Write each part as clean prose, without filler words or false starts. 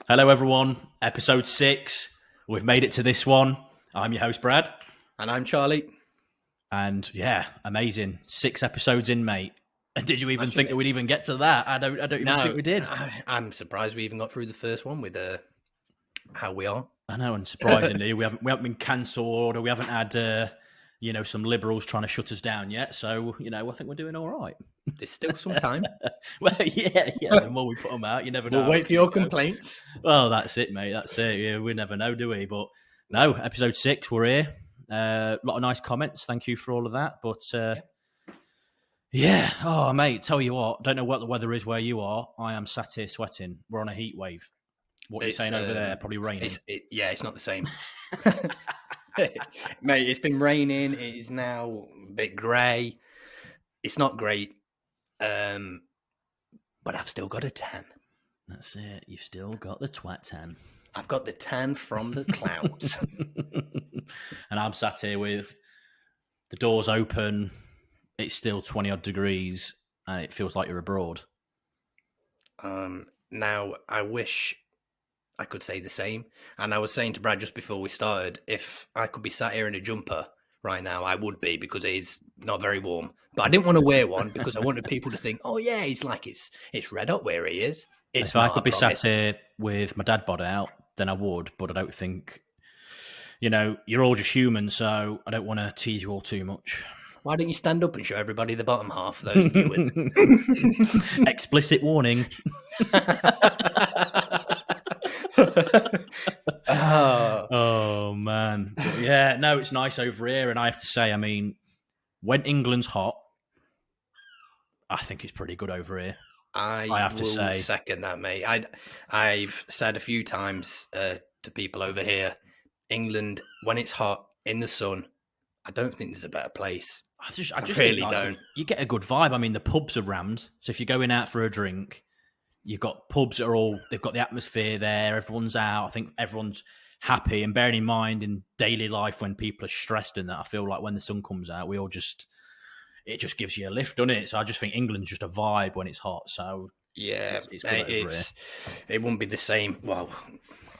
Hello, everyone. Episode 6. We've made it to this one. I'm your host, Brad. And I'm Charlie. And yeah, amazing. 6 episodes in, mate. Did you even think that we'd even get to that? I don't even think we did. I'm surprised we even got through the first one with how we are. I know, and surprisingly, we haven't been cancelled, or we haven't had some liberals trying to shut us down yet. So, I think we're doing all right. There's still some time. Well, yeah. The more we put them out, you never know. We'll wait for your complaints. Well, that's it, mate. That's it. Yeah, we never know, do we? But no, episode 6, we're here. A lot of nice comments. Thank you for all of that. But yeah. Oh, mate, tell you what. Don't know what the weather is where you are. I am sat here sweating. We're on a heat wave. What are you saying over there? Probably raining. It's not the same. Mate, it's been raining. It is now a bit grey. It's not great. But I've still got a tan. That's it. You've still got the twat tan. I've got the tan from the clouds. And I'm sat here with the doors open. It's still 20-odd degrees, and it feels like you're abroad. Now, I wish I could say the same. And I was saying to Brad just before we started, if I could be sat here in a jumper right now, I would be, because it is not very warm. But I didn't want to wear one because I wanted people to think, oh yeah, it's red hot where he is. If I could be sat here with my dad bod out, then I would, but I don't think, you're all just human, so I don't want to tease you all too much. Why don't you stand up and show everybody the bottom half of those viewers? Explicit warning. Oh man. But yeah, no, it's nice over here, and I have to say, when England's hot, I think it's pretty good over here. I have to say, second that, mate. I've said a few times to people over here, England, when it's hot in the sun, I don't think there's a better place. I just really don't. You get a good vibe. The pubs are rammed, so if you're going out for a drink, you've got pubs that they've got the atmosphere there. Everyone's out. I think everyone's happy. And bearing in mind, in daily life, when people are stressed and that, I feel like when the sun comes out, it just gives you a lift, doesn't it? So I just think England's just a vibe when it's hot. So yeah, it wouldn't be the same. Well,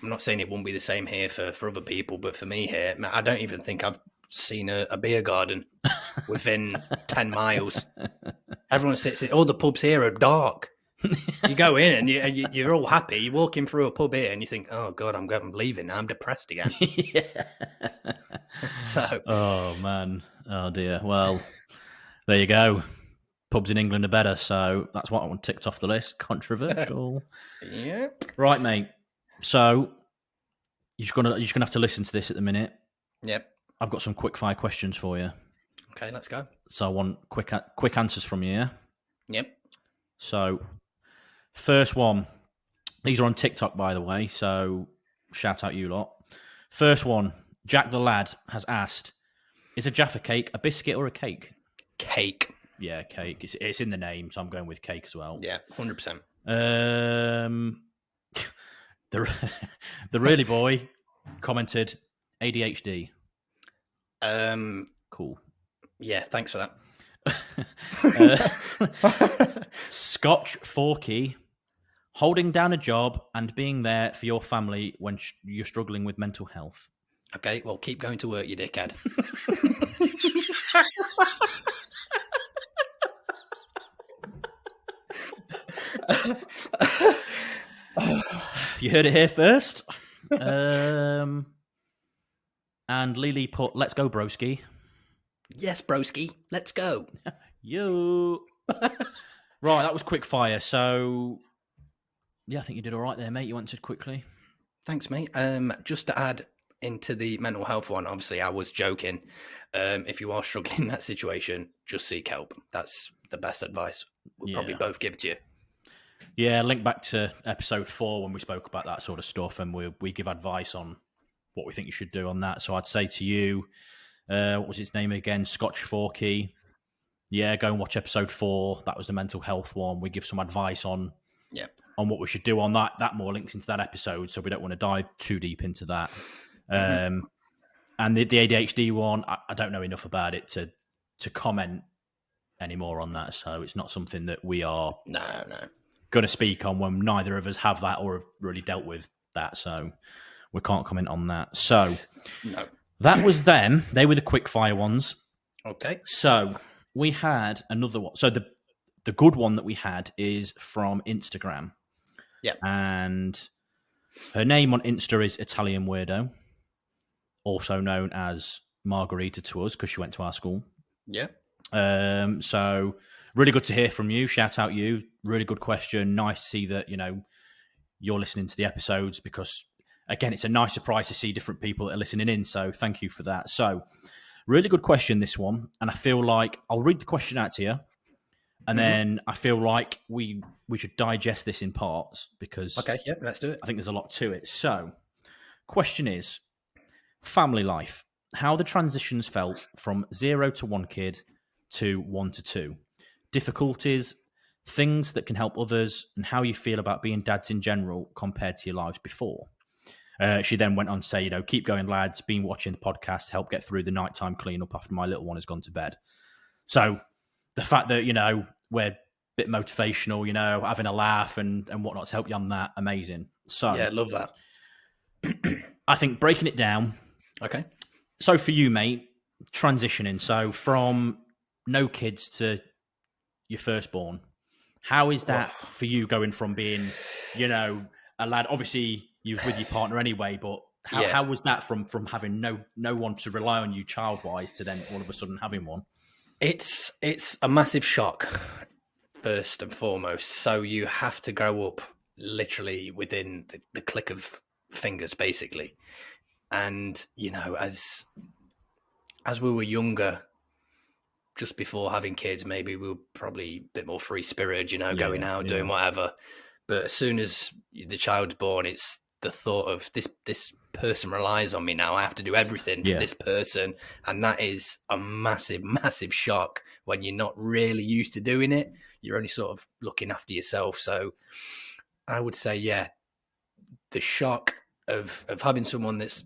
I'm not saying it wouldn't be the same here for other people, but for me here, I don't even think I've seen a beer garden within 10 miles. Everyone sits in, all the pubs here are dark. You go in and you're all happy. You're walking through a pub here and you think, oh God, I'm leaving now. I'm depressed again. Yeah. So. Oh man. Oh dear. Well, there you go. Pubs in England are better, so that's what I want ticked off the list. Controversial. Yep. Right, mate. So you're just gonna have to listen to this at the minute. Yep. I've got some quick fire questions for you. Okay, let's go. So I want quick answers from you. Yeah? Yep. So first one. These are on TikTok, by the way. So shout out you lot. First one. Jack the Lad has asked, "Is a Jaffa cake a biscuit or a cake?" Cake. Yeah, cake. It's in the name, so I'm going with cake as well. Yeah, 100%. The really boy commented ADHD. Cool. Yeah, thanks for that. Scotch Forky, holding down a job and being there for your family when you're struggling with mental health. Okay, well, keep going to work, you dickhead. You heard it here first. And Lily put, "Let's go, broski." Yes, broski, let's go. You. Right, that was quick fire. So, yeah, I think you did all right there, mate. You answered quickly. Thanks, mate. Just to add into the mental health one, obviously, I was joking. If you are struggling in that situation, just seek help. That's the best advice we'll probably both give to you. Yeah, link back to episode 4 when we spoke about that sort of stuff, and we give advice on what we think you should do on that. So I'd say to you, what was its name again? Scotch Forky. Yeah, go and watch episode 4. That was the mental health one. We give some advice on what we should do on that. That more links into that episode, so we don't want to dive too deep into that. And the ADHD one, I don't know enough about it to comment anymore on that. So it's not something that we are going to speak on when neither of us have that or have really dealt with that. So we can't comment on that. So No. that was them. They were the quick fire ones. Okay. So we had another one. So the good one that we had is from Instagram. Yeah. And her name on Insta is Italian Weirdo, also known as Margarita to us because she went to our school. Yeah. So really good to hear from you. Shout out you. Really good question. Nice to see that, you're listening to the episodes because, again, it's a nice surprise to see different people that are listening in. So thank you for that. So really good question, this one. And I feel like I'll read the question out to you. And then I feel like we should digest this in parts because Okay, yeah, let's do it. I think there's a lot to it. So question is, family life, how the transitions felt from 0 to 1 kid to 1 to 2. Difficulties, things that can help others, and how you feel about being dads in general compared to your lives before. She then went on to say, keep going, lads. Been watching the podcast to help get through the nighttime cleanup after my little one has gone to bed. So the fact that, we're a bit motivational, having a laugh and whatnot to help you on that, amazing. So Yeah, love that. I think breaking it down. Okay. So for you, mate, transitioning. So from no kids to your firstborn, how is that for you going from being, a lad? Obviously, you was with your partner anyway, but how was that from having no one to rely on you child wise to then all of a sudden having one? It's a massive shock, first and foremost. So you have to grow up literally within the click of fingers, basically. And as we were younger, just before having kids, maybe we were probably a bit more free spirited, going out, doing whatever. But as soon as the child's born, it's the thought of this person relies on me now. I have to do everything for this person. And that is a massive, massive shock when you're not really used to doing it. You're only sort of looking after yourself. So I would say, the shock of having someone that's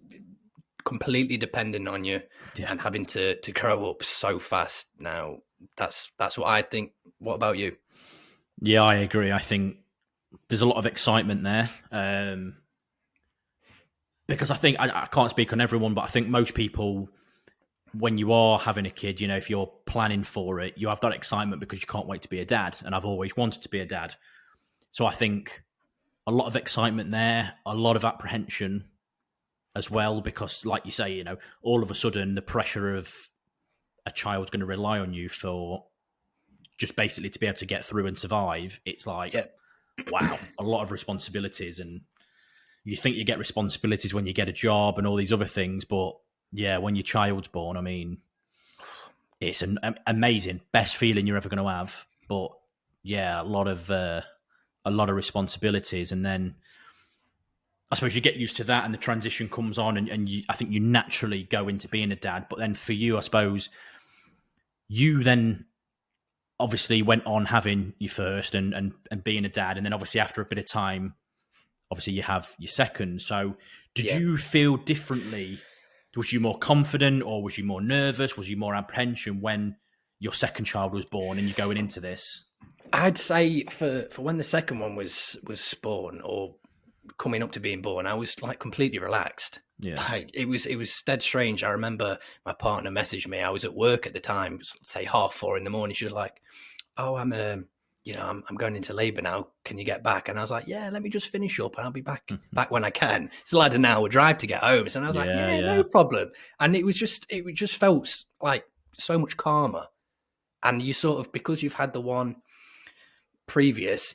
completely dependent on you and having to grow up so fast now, that's what I think. What about you? Yeah, I agree. I think there's a lot of excitement there. Because I think, I can't speak on everyone, but I think most people, when you are having a kid, if you're planning for it, you have that excitement because you can't wait to be a dad. And I've always wanted to be a dad. So I think a lot of excitement there, a lot of apprehension as well, because like you say, all of a sudden the pressure of a child's going to rely on you for just basically to be able to get through and survive. It's like, wow, a lot of responsibilities. And you think you get responsibilities when you get a job and all these other things. But yeah, when your child's born, I mean, it's an amazing, best feeling you're ever going to have. But yeah, a lot of responsibilities. And then I suppose you get used to that and the transition comes on and I think you naturally go into being a dad. But then for you, I suppose you then obviously went on having your first and being a dad. And then obviously after a bit of time, obviously you have your second. So did you feel differently? Was you more confident or was you more nervous? Was you more apprehension when your second child was born and you're going into this? I'd say for when the second one was born or coming up to being born, I was like completely relaxed. Yeah. Like, it was dead strange. I remember my partner messaged me. I was at work at the time, say 4:30 in the morning. She was like, "Oh, I'm going into labour now. Can you get back?" And I was like, "Yeah, let me just finish up and I'll be back when I can." It's like an hour drive to get home. And I was like, no problem. And it just felt like so much calmer. And you sort of, because you've had the one previous,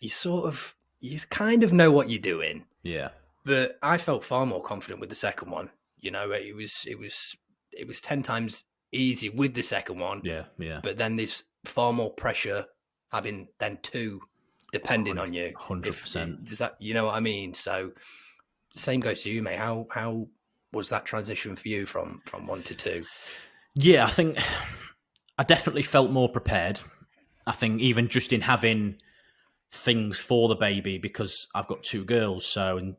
you kind of know what you're doing. Yeah. But I felt far more confident with the second one. It was 10 times easy with the second one. Yeah. But then there's far more pressure having then two depending on you. 100%. Does that, you know what I mean? So same goes to you, mate. How was that transition for you from 1 to 2? Yeah, I think I definitely felt more prepared. I think even just in having things for the baby, because I've got 2 girls, so and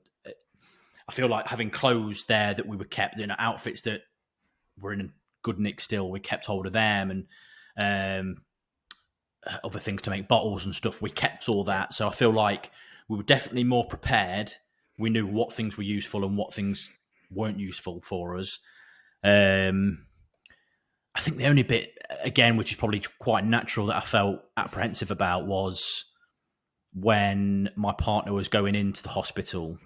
I feel like having clothes there that we were kept, outfits that were in good nick still, we kept hold of them, and other things to make bottles and stuff. We kept all that. So I feel like we were definitely more prepared. We knew what things were useful and what things weren't useful for us. I think the only bit, again, which is probably quite natural, that I felt apprehensive about was when my partner was going into the hospital.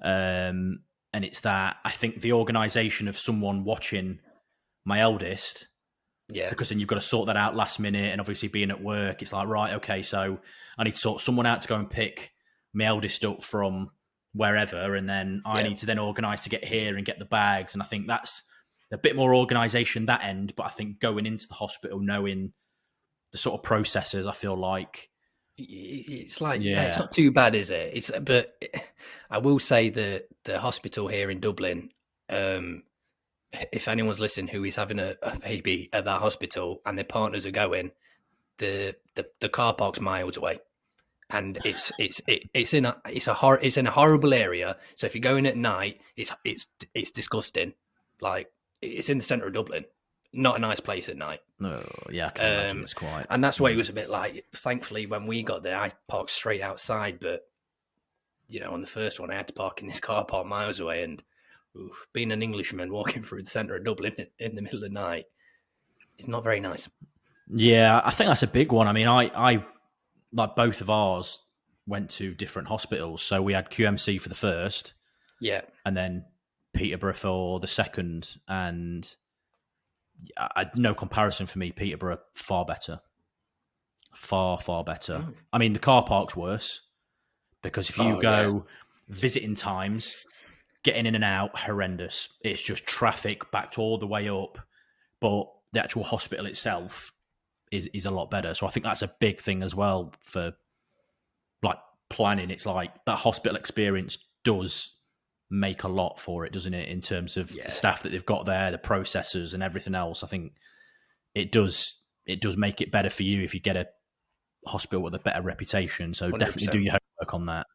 And it's that I think the organisation of someone watching my eldest, because then you've got to sort that out last minute, and obviously being at work, it's like, right, okay, so I need to sort someone out to go and pick my eldest up from wherever, and then I need to then organise to get here and get the bags, and I think that's a bit more organisation that end, but I think going into the hospital knowing the sort of processes, I feel like it's like it's not too bad, is it? But I will say that the hospital here in Dublin, if anyone's listening who is having a baby at that hospital and their partners are going, the car park's miles away, and it's in a horrible area. So if you're going at night, it's disgusting. Like, it's in the centre of Dublin, not a nice place at night. No, yeah, I can imagine it's quite. And that's why it was a bit like, thankfully, when we got there, I parked straight outside. But, on the first one, I had to park in this car park miles away. And being an Englishman walking through the centre of Dublin in the middle of the night is not very nice. Yeah, I think that's a big one. I mean, I like both of ours went to different hospitals. So we had QMC for the first. Yeah. And then Peterborough for the second. And no comparison for me. Peterborough, far better. Far better. Oh. I mean, the car park's worse because if you go visiting times, getting in and out, horrendous. It's just traffic backed all the way up. But the actual hospital itself is a lot better. So I think that's a big thing as well for like planning. It's like that hospital experience does make a lot for it, doesn't it? In terms of the staff that they've got there, the processors and everything else. I think it does make it better for you if you get a hospital with a better reputation. So 100%. Definitely do your homework on that.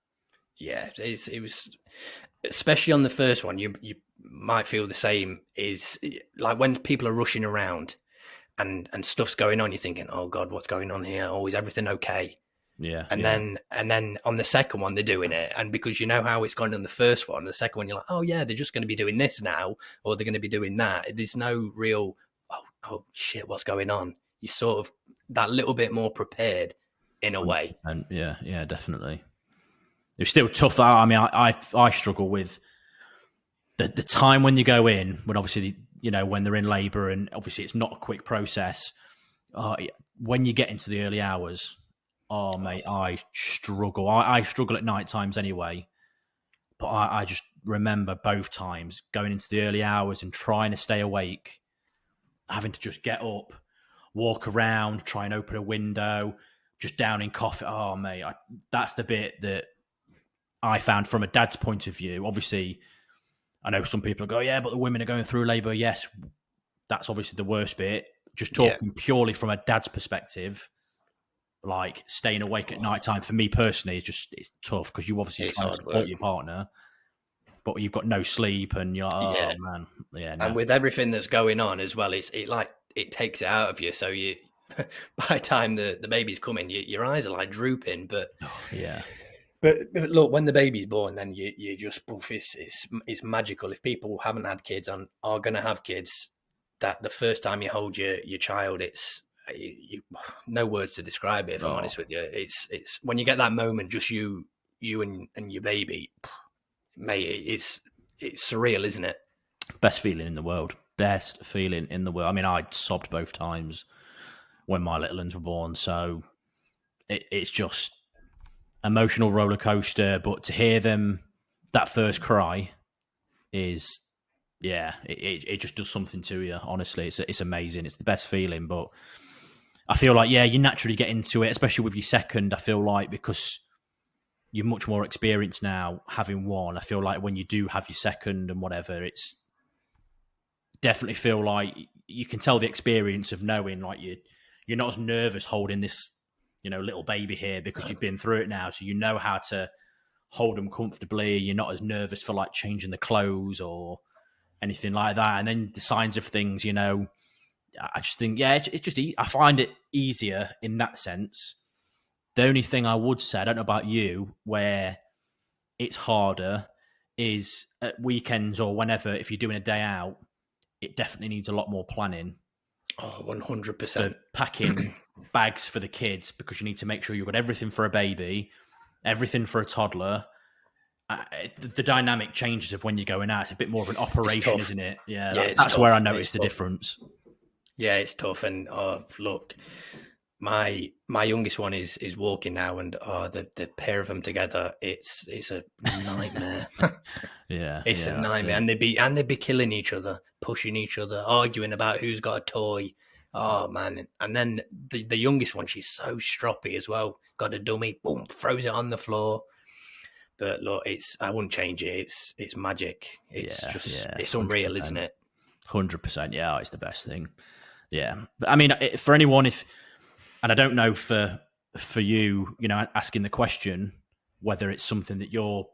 Yeah, it was, especially on the first one, you might feel the same, is like when people are rushing around and stuff's going on, you're thinking, oh God, what's going on here? Oh, is everything okay? Yeah. And then on the second one, they're doing it. And because you know how it's gone on the first one, the second one, you're like, oh yeah, they're just going to be doing this now, or they're going to be doing that. There's no real, oh shit, what's going on? You're sort of that little bit more prepared in a way. And yeah, definitely. It's still tough. I mean, I struggle with the time when you go in, when obviously, when they're in labour, and obviously it's not a quick process. When you get into the early hours, mate, I struggle. I struggle at night times anyway. But I just remember both times going into the early hours and trying to stay awake, having to just get up, walk around, try and open a window, just downing coffee. Oh, mate, that's the bit that I found from a dad's point of view. Obviously, I know some people go, yeah, but the women are going through labour. Yes, that's obviously the worst bit. Just talking purely from a dad's perspective, like staying awake at night time for me personally it's tough because you obviously try to support your partner, but you've got no sleep and you're like, man. Yeah. No. And with everything that's going on as well, it takes it out of you. So you, by the time the baby's coming, your eyes are like drooping, but yeah. But look, when the baby's born, then you just poof. It's magical. If people haven't had kids and are going to have kids, that the first time you hold your child, it's no words to describe it. If I'm honest with you, it's when you get that moment, just you and your baby, mate. It's surreal, isn't it? Best feeling in the world. Best feeling in the world. I mean, I sobbed both times when my little ones were born. So it's just emotional roller coaster, but to hear them, that first cry is, it just does something to you. Honestly, it's amazing. It's the best feeling. But I feel like, you naturally get into it, especially with your second. I feel like because you're much more experienced now having one, I feel like when you do have your second and whatever, it's definitely feel like you can tell the experience of knowing like you're not as nervous holding this little baby here because you've been through it now, so you know how to hold them comfortably. You're not as nervous for like changing the clothes or anything like that. And then the signs of things, I just think, yeah, it's just I find it easier in that sense. The only thing I would say, I don't know about you, where it's harder is at weekends or whenever, if you're doing a day out, it definitely needs a lot more planning. Oh, For 100%. packing bags for the kids, because you need to make sure you've got everything for a baby, everything for a toddler. The dynamic changes of when you're going out. It's a bit more of an It's operation, tough. isn't it? Yeah, Yeah, it's that's where I tough. noticed It's the tough. difference. Yeah, it's tough. And look, my youngest one is walking now, and the pair of them together, it's a nightmare. Yeah, It's a nightmare, and they'd be killing each other, pushing each other, arguing about who's got a toy. Oh man! And then the youngest one, she's so stroppy as well. Got a dummy, boom, throws it on the floor. But look, I wouldn't change it. It's magic. It's it's unreal, 100%. isn't it? 100%. Yeah, it's the best thing. Yeah, but I mean, for anyone, and I don't know for you, asking the question whether it's something that you're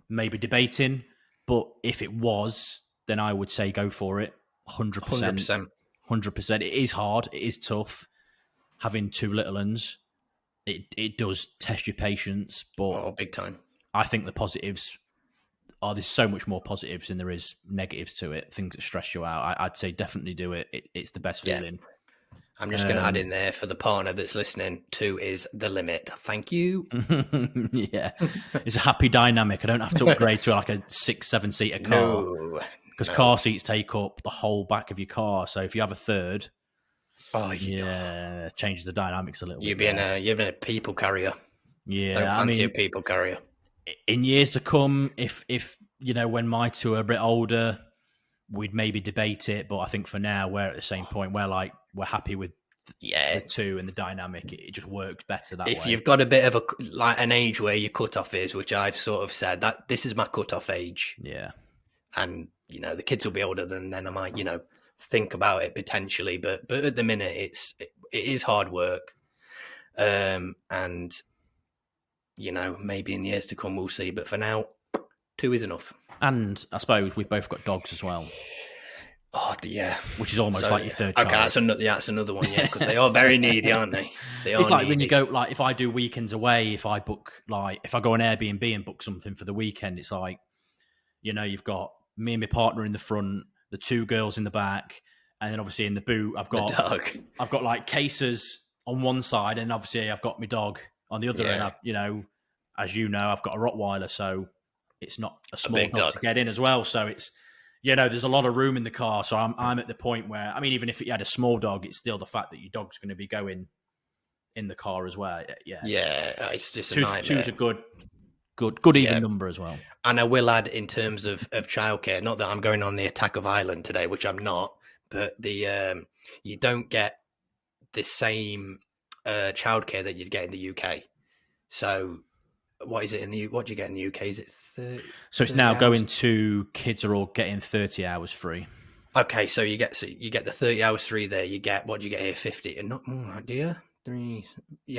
maybe debating, but if it was, then I would say go for it. 100%. 100%. 100%. It is hard. It is tough having two little uns. It does test your patience, but big time. I think the positives there's so much more positives than there is negatives to it. Things that stress you out. I'd say definitely do it. It's the best feeling. I'm just going to add in there for the partner that's listening, 2 is the limit. Thank you. Yeah. It's a happy dynamic. I don't have to upgrade to like a 6-7 seater car. Because car seats take up the whole back of your car. So if you have a third, it changes the dynamics a little bit. You're being a people carrier. Yeah. Don't fancy a people carrier. In years to come, if when my two are a bit older, we'd maybe debate it, but I think for now we're at the same point where we're happy with the two and the dynamic. It just works better that way. If you've got a bit of an age where your cutoff is, which I've sort of said that this is my cutoff age, and the kids will be older, then I might think about it potentially, but at the minute it is hard work, and maybe in the years to come we'll see, but for now 2 is enough. And I suppose we've both got dogs as well. Oh, yeah. Which is almost like your third child. Okay, that's another one, yeah, because they are very needy, aren't they? It's like when you go, if I do weekends away, if I book, if I go on Airbnb and book something for the weekend, it's like, you've got me and my partner in the front, the 2 girls in the back, and then obviously in the boot, I've got like cases on one side, and obviously I've got my dog on the other, and I've, as I've got a Rottweiler, so it's not a small dog to get in as well. So it's, there's a lot of room in the car. So I'm at the point where, I mean, even if you had a small dog, it's still the fact that your dog's going to be going in the car as well. Yeah. It's just two's a good even number as well. And I will add, in terms of childcare, not that I'm going on the attack of Ireland today, which I'm not, but you don't get the same childcare that you'd get in the UK. So what is it what do you get in the UK? Is it 30? So it's now going to kids are all getting 30 hours free. Okay, so you get the 30 hours free there. You get, what do you get here? 50 and not more, do you?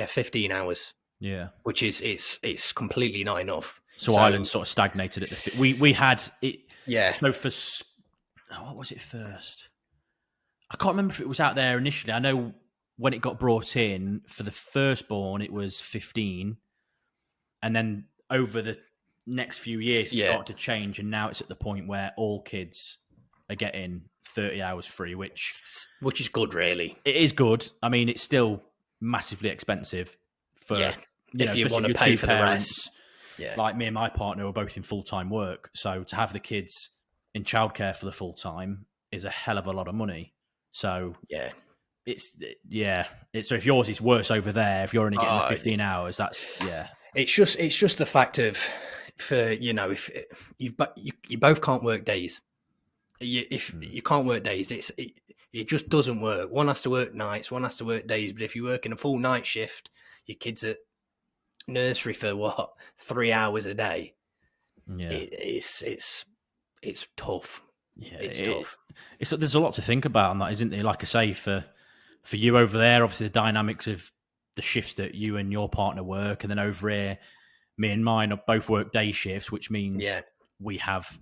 15 hours. Yeah, which is it's completely not enough. So Ireland sort of stagnated at the we had it. Yeah. No, what was it first? I can't remember if it was out there initially. I know when it got brought in for the firstborn, it was 15. And then over the next few years, it started to change. And now it's at the point where all kids are getting 30 hours free, which is good, really. It is good. I mean, it's still massively expensive for, if you want to pay for parents, the rest. Like me and my partner are both in full-time work. So to have the kids in childcare for the full time is a hell of a lot of money. So so if yours is worse over there, if you're only getting the 15 hours, that's It's just the fact of, if you both can't work days. If you can't work days, it just doesn't work. One has to work nights, one has to work days. But if you work in a full night shift, your kids at nursery for 3 hours a day. Yeah, it's tough. Yeah, it's tough. There's a lot to think about on that, isn't there? Like I say, for you over there, obviously the dynamics of the shifts that you and your partner work, and then over here, me and mine both work day shifts, which means we have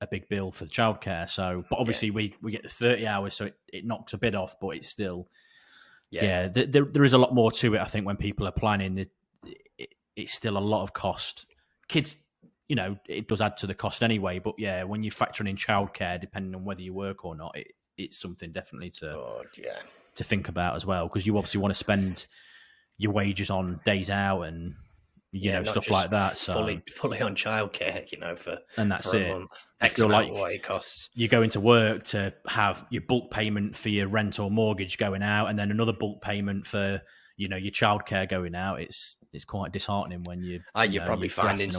a big bill for the childcare. So, but obviously we get the 30 hours, so it knocks a bit off, but it's still, there is a lot more to it. I think when people are planning, it's still a lot of cost. Kids, it does add to the cost anyway. But yeah, when you're factoring in childcare, depending on whether you work or not, it's something definitely to think about as well, because you obviously want to spend your wages on days out and stuff like that. So fully on childcare, that's for it. a month. X amount of what it costs. You go into work to have your bulk payment for your rent or mortgage going out, and then another bulk payment for your childcare going out. It's quite disheartening when you're probably finding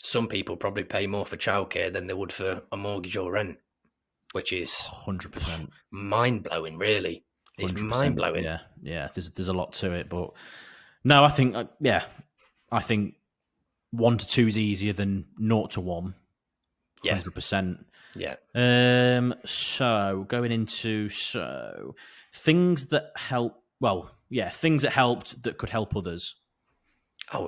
some people probably pay more for childcare than they would for a mortgage or rent, which is 100% mind blowing. Really, it's mind blowing. Yeah. There's a lot to it, but no, I think I think 1 to 2 is easier than 0 to 1. 100%. Yeah. So going into things that help. Well, things that helped that could help others. Oh,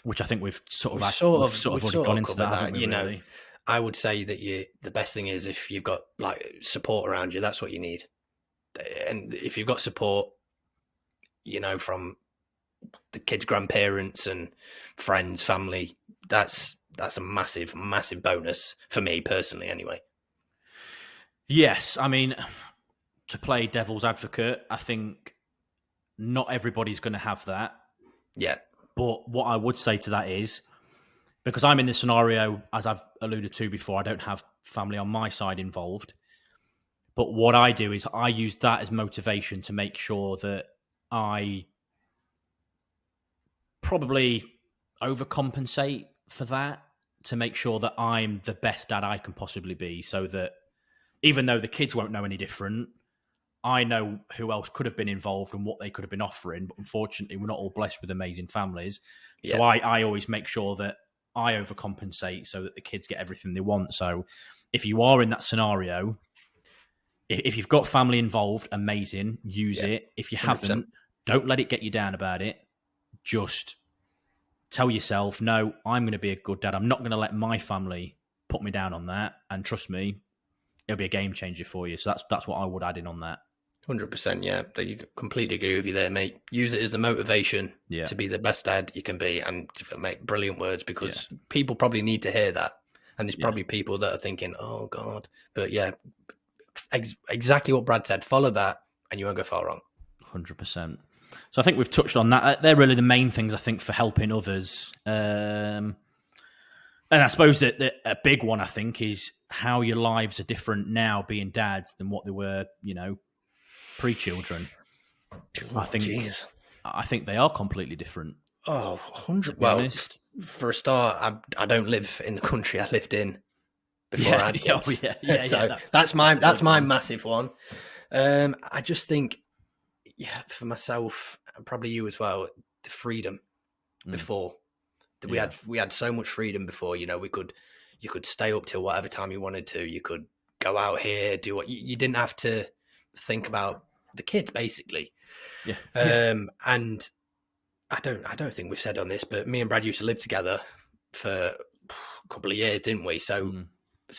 which I think we've already gone into that, haven't we, really? I would say that the best thing is if you've got like support around you, that's what you need. And if you've got support, from the kids' grandparents and friends, family, that's a massive, massive bonus for me personally, anyway. Yes, I mean, to play devil's advocate, I think not everybody's going to have that. Yeah. But what I would say to that is, because I'm in this scenario, as I've alluded to before, I don't have family on my side involved. But what I do is I use that as motivation to make sure that I probably overcompensate for that, to make sure that I'm the best dad I can possibly be, so that even though the kids won't know any different, I know who else could have been involved and what they could have been offering. But unfortunately, we're not all blessed with amazing families. Yeah. So I always make sure that I overcompensate so that the kids get everything they want. So if you are in that scenario, if you've got family involved, amazing, use it. If you haven't, 100%. Don't let it get you down about it. Just tell yourself, no, I'm going to be a good dad. I'm not going to let my family put me down on that. And trust me, it'll be a game changer for you. So that's what I would add in on that. 100%, yeah. You completely agree with you there, mate. Use it as a motivation to be the best dad you can be, and make brilliant words, because people probably need to hear that. And there's probably people that are thinking, oh, God. But yeah, exactly what Brad said. Follow that and you won't go far wrong. 100%. So I think we've touched on that. They're really the main things, I think, for helping others. And I suppose that a big one, I think, is how your lives are different now being dads than what they were, pre-children. I think they are completely different. Oh, 100. Well, for a start, I don't live in the country I lived in before I had kids. So that's my massive one. I just think, for myself, and probably you as well, the freedom before. We had so much freedom before. You could stay up till whatever time you wanted to. You could go out here, do what you didn't have to think about the kids, basically. And I don't think we've said on this, but me and Brad used to live together for a couple of years, didn't we? So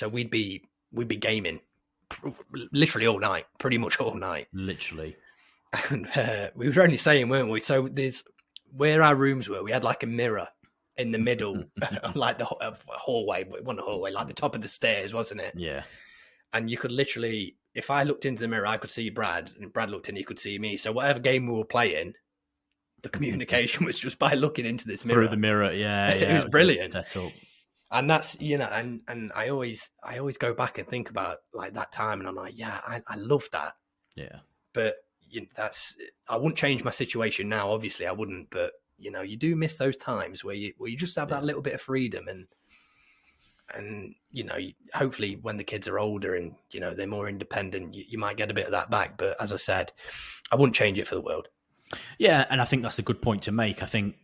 we'd be gaming literally all night, pretty much all night, literally. And we were only saying, weren't we? So there's where our rooms were. We had like a mirror in the middle, like the hallway, but it wasn't a hallway, like the top of the stairs, wasn't it? Yeah. And you could literally, if I looked into the mirror, I could see Brad, and Brad looked in, he could see me. So whatever game we were playing, the communication was just by looking into this mirror. Through the mirror, yeah. It was brilliant. Set up. And that's, and I always go back and think about like that time, and I'm like, I love that. Yeah. But I wouldn't change my situation now. Obviously I wouldn't, but you do miss those times where you just have that little bit of freedom, and hopefully when the kids are older and they're more independent, you might get a bit of that back. But as I said, I wouldn't change it for the world. Yeah, and I think that's a good point to make. I think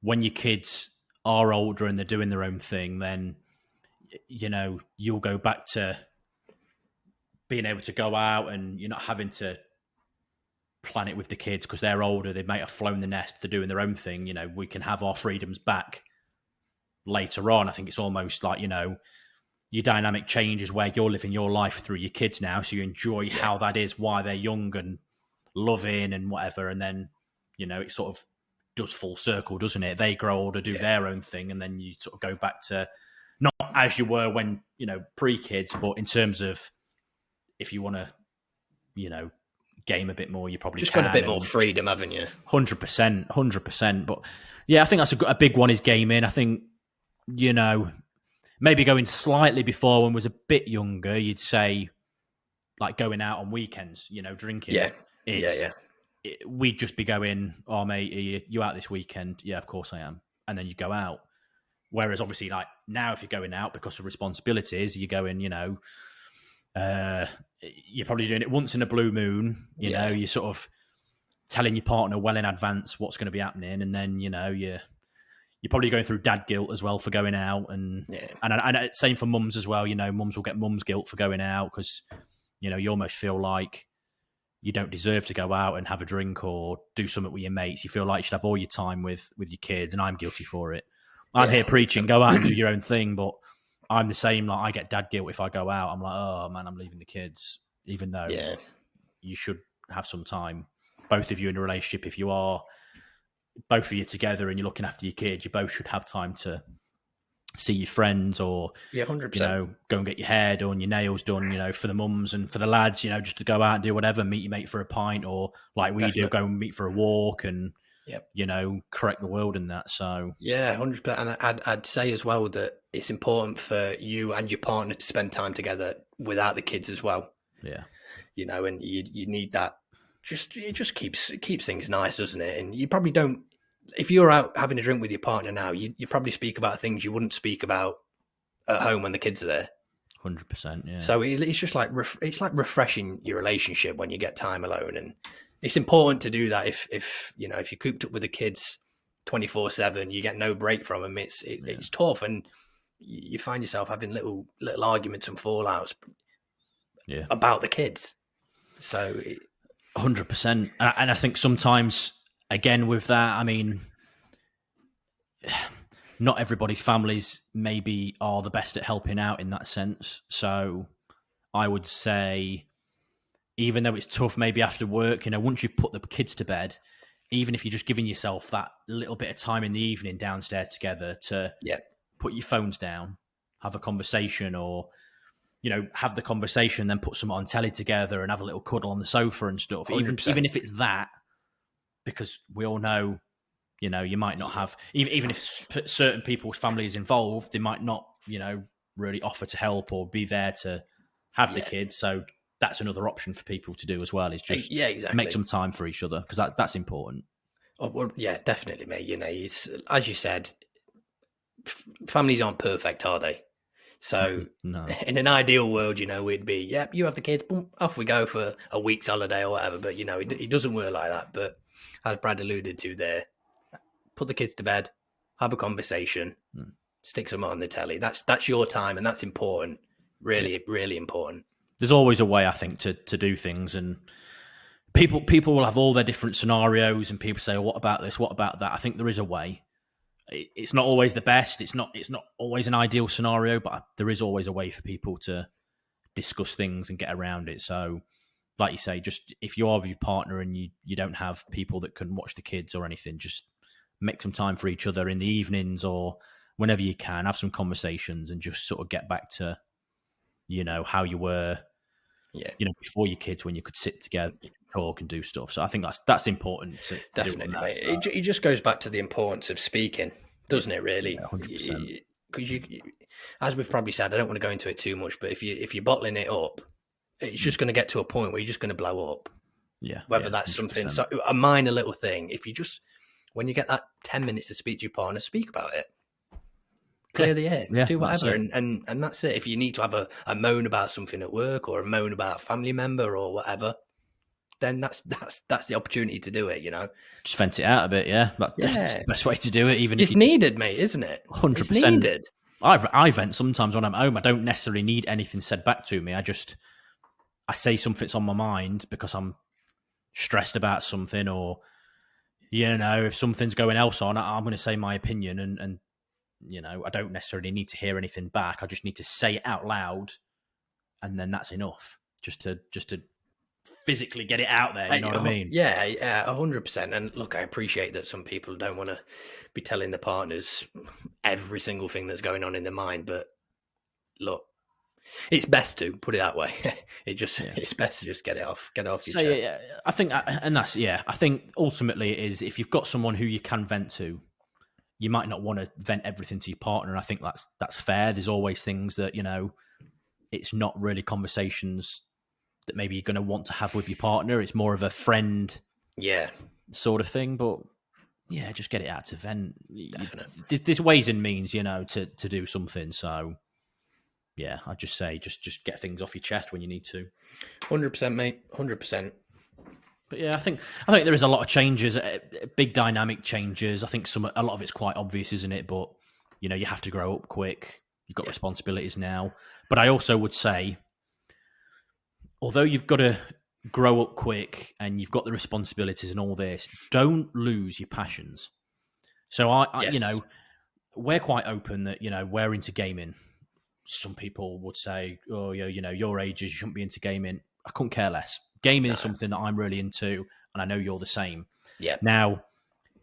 when your kids are older and they're doing their own thing, then you'll go back to being able to go out, and you're not having to plan it with the kids because they're older. They might have flown the nest. They're doing their own thing. We can have our freedoms back later on. I think it's almost like, your dynamic changes where you're living your life through your kids now, so you enjoy how that is, why they're young and loving and whatever, and then it sort of does full circle, doesn't it? They grow older, do their own thing, and then you sort of go back to not as you were when pre-kids, but in terms of if you want to game a bit more, you probably just can. Got a bit more freedom, haven't you? 100%. But yeah, I think that's a big one is gaming. I think maybe going slightly before when I was a bit younger, you'd say like going out on weekends, drinking. We'd just be going, oh mate, are you out this weekend? Yeah, of course I am. And then you go out. Whereas obviously like now if you're going out because of responsibilities, you're going, you're probably doing it once in a blue moon, you're sort of telling your partner well in advance what's going to be happening. And then, you're probably going through dad guilt as well for going out. And same for mums as well. Mums will get mums guilt for going out because, you almost feel like you don't deserve to go out and have a drink or do something with your mates. You feel like you should have all your time with your kids, and I'm guilty for it. I'm here preaching, go out and do your own thing, but I'm the same. Like I get dad guilt if I go out. I'm like, oh man, I'm leaving the kids, even though you should have some time. Both of you in a relationship, if you are both of you together and you're looking after your kids, you both should have time to see your friends or 100%. Go and get your hair done, your nails done, for the mums and for the lads, just to go out and do whatever, meet your mate for a pint or like we do, go and meet for a walk and correct the world in that. So 100%. And I'd say as well that it's important for you and your partner to spend time together without the kids as well. Yeah. And you need that. It just keeps things nice, doesn't it? And you probably don't, if you're out having a drink with your partner now, you probably speak about things you wouldn't speak about at home when the kids are there. 100%, yeah. So it's just like it's like refreshing your relationship when you get time alone, and it's important to do that. If you're cooped up with the kids 24/7, you get no break from them. It's tough, and you find yourself having little arguments and fallouts about the kids. So 100%, and I think sometimes. Again, with that, I mean, not everybody's families maybe are the best at helping out in that sense. So I would say, even though it's tough maybe after work, once you've put the kids to bed, even if you're just giving yourself that little bit of time in the evening downstairs together to put your phones down, have a conversation or, have the conversation, then put some on telly together and have a little cuddle on the sofa and stuff. Even if it's that, because we all know, you might not have, even if certain people's family is involved, they might not, really offer to help or be there to have the kids. So that's another option for people to do as well, is just make some time for each other, because that's important. Oh, well, yeah, definitely, mate. It's, as you said, families aren't perfect, are they? So no. In an ideal world, we'd be, you have the kids, boom, off we go for a week's holiday or whatever. But, it doesn't work like that. But as Brad alluded to there, put the kids to bed, have a conversation, stick some on the telly. That's your time, and that's important. Really, really important. There's always a way, I think, to do things, and people will have all their different scenarios, and people say, what about this? What about that? I think there is a way. It's not always the best. It's not always an ideal scenario, but there is always a way for people to discuss things and get around it. So, like you say, just if you are with your partner and you don't have people that can watch the kids or anything, just make some time for each other in the evenings or whenever you can. Have some conversations and just sort of get back to, how you were, before your kids, when you could sit together, talk and do stuff. So I think that's important. Definitely, mate. It just goes back to the importance of speaking, doesn't it? Really, 100%. Because as we've probably said, I don't want to go into it too much, but if you're bottling it up, it's just going to get to a point where you're just going to blow up. Yeah. Whether that's 100%. Something, so a minor little thing. If you just, when you get that 10 minutes to speak to your partner, speak about it. Clear the air, do whatever, and that's it. If you need to have a moan about something at work or a moan about a family member or whatever, then that's the opportunity to do it. Just vent it out a bit. That's the best way to do it. Even it's needed, mate, isn't it? 100%. It's needed. I vent sometimes when I'm home. I don't necessarily need anything said back to me. I say something's on my mind because I'm stressed about something, or if something's going else on, I'm going to say my opinion and I don't necessarily need to hear anything back. I just need to say it out loud, and then that's enough. Just to physically get it out there. You know what I mean? Yeah, 100%. And look, I appreciate that some people don't want to be telling their partners every single thing that's going on in their mind. But look, it's best to put it that way. It's best to just get it off your chest. Yeah, I think, I think ultimately it is, if you've got someone who you can vent to, you might not want to vent everything to your partner. And I think that's fair. There's always things that, it's not really conversations that maybe you're going to want to have with your partner. It's more of a friend sort of thing. But yeah, just get it out to vent. Definitely. There's ways and means, to do something. So yeah, I'd just say just get things off your chest when you need to. 100%, mate. 100%. But yeah, I think there is a lot of changes, big dynamic changes. I think a lot of it's quite obvious, isn't it? But you have to grow up quick. You've got responsibilities now. But I also would say, although you've got to grow up quick and you've got the responsibilities and all this, don't lose your passions. So I we're quite open that we're into gaming. Some people would say, oh, your ages, you shouldn't be into gaming. I couldn't care less. Gaming is something that I'm really into, and I know you're the same. Yeah. Now,